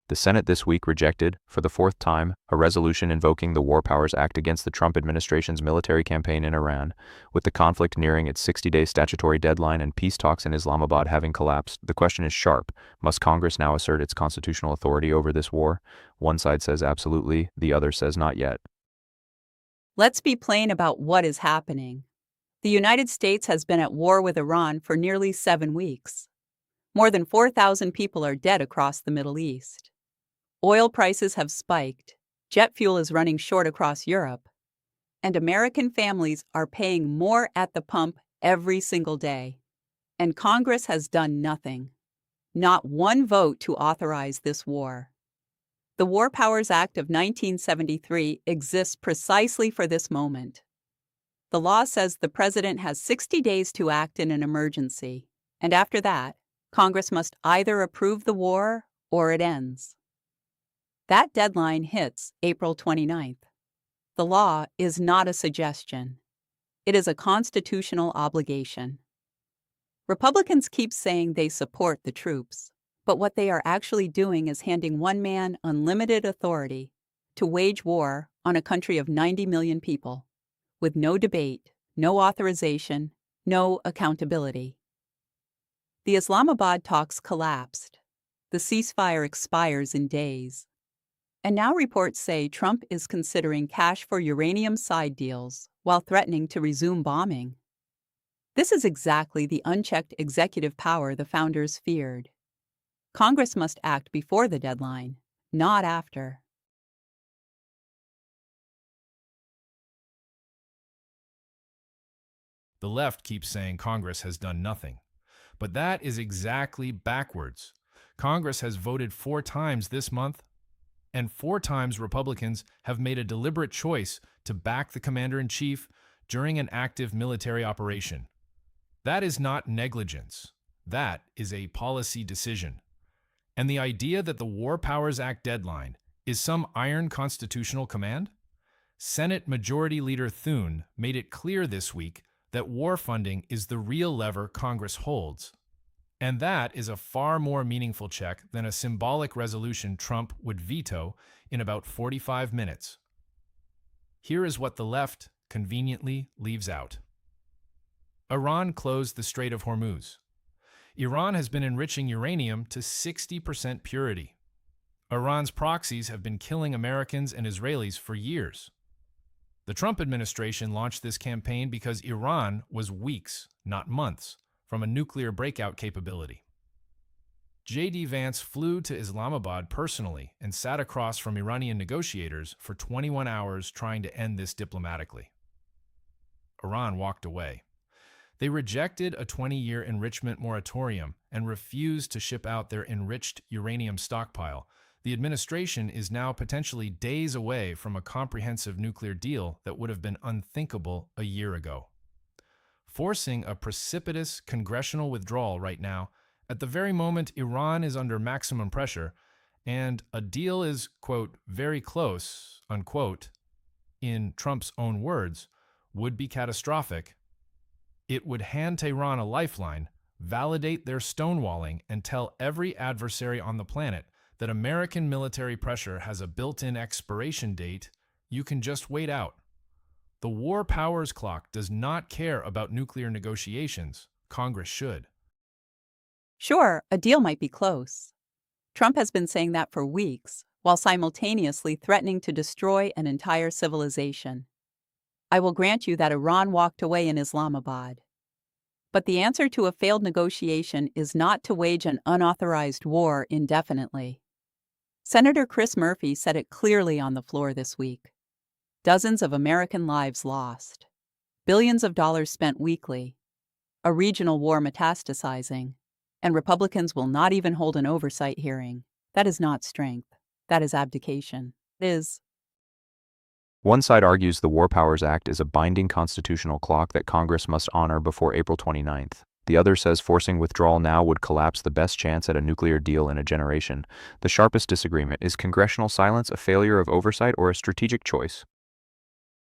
The Senate this week rejected, for the fourth time, a resolution invoking the War Powers Act against the Trump administration's military campaign in Iran. With the conflict nearing its 60-day statutory deadline and peace talks in Islamabad having collapsed, the question is sharp. Must Congress now assert its constitutional authority over this war? One side says absolutely, the other says not yet. Let's be plain about what is happening. The United States has been at war with Iran for nearly 7 weeks. More than 4,000 people are dead across the Middle East. Oil prices have spiked, jet fuel is running short across Europe, and American families are paying more at the pump every single day. And Congress has done nothing. Not one vote to authorize this war. The War Powers Act of 1973 exists precisely for this moment. The law says the president has 60 days to act in an emergency, and after that, Congress must either approve the war or it ends. That deadline hits April 29th. The law is not a suggestion. It is a constitutional obligation. Republicans keep saying they support the troops, but what they are actually doing is handing one man unlimited authority to wage war on a country of 90 million people, with no debate, no authorization, no accountability. The Islamabad talks collapsed. The ceasefire expires in days. And now reports say Trump is considering cash for uranium side deals while threatening to resume bombing. This is exactly the unchecked executive power the founders feared. Congress must act before the deadline, not after. The left keeps saying Congress has done nothing. But that is exactly backwards. Congress has voted 4 times this month, and 4 times Republicans have made a deliberate choice to back the commander-in-chief during an active military operation. That is not negligence. That is a policy decision. And the idea that the War Powers Act deadline is some iron constitutional command? Senate Majority Leader Thune made it clear this week that war funding is the real lever Congress holds. And that is a far more meaningful check than a symbolic resolution Trump would veto in about 45 minutes. Here is what the left conveniently leaves out. Iran closed the Strait of Hormuz. Iran has been enriching uranium to 60% purity. Iran's proxies have been killing Americans and Israelis for years. The Trump administration launched this campaign because Iran was weeks, not months, from a nuclear breakout capability. J.D. Vance flew to Islamabad personally and sat across from Iranian negotiators for 21 hours trying to end this diplomatically. Iran walked away. They rejected a 20-year enrichment moratorium and refused to ship out their enriched uranium stockpile. The administration is now potentially days away from a comprehensive nuclear deal that would have been unthinkable a year ago. Forcing a precipitous congressional withdrawal right now, at the very moment Iran is under maximum pressure, and a deal is, quote, very close, unquote, in Trump's own words, would be catastrophic. It would hand Tehran a lifeline, validate their stonewalling, and tell every adversary on the planet that American military pressure has a built-in expiration date. You can just wait out. The war powers clock does not care about nuclear negotiations. Congress should. Sure, a deal might be close. Trump has been saying that for weeks, while simultaneously threatening to destroy an entire civilization. I will grant you that Iran walked away in Islamabad. But the answer to a failed negotiation is not to wage an unauthorized war indefinitely. Senator Chris Murphy said it clearly on the floor this week. Dozens of American lives lost. Billions of dollars spent weekly. A regional war metastasizing. And Republicans will not even hold an oversight hearing. That is not strength. That is abdication. It is. One side argues the War Powers Act is a binding constitutional clock that Congress must honor before April 29th. The other says forcing withdrawal now would collapse the best chance at a nuclear deal in a generation. The sharpest disagreement is congressional silence a failure of oversight or a strategic choice.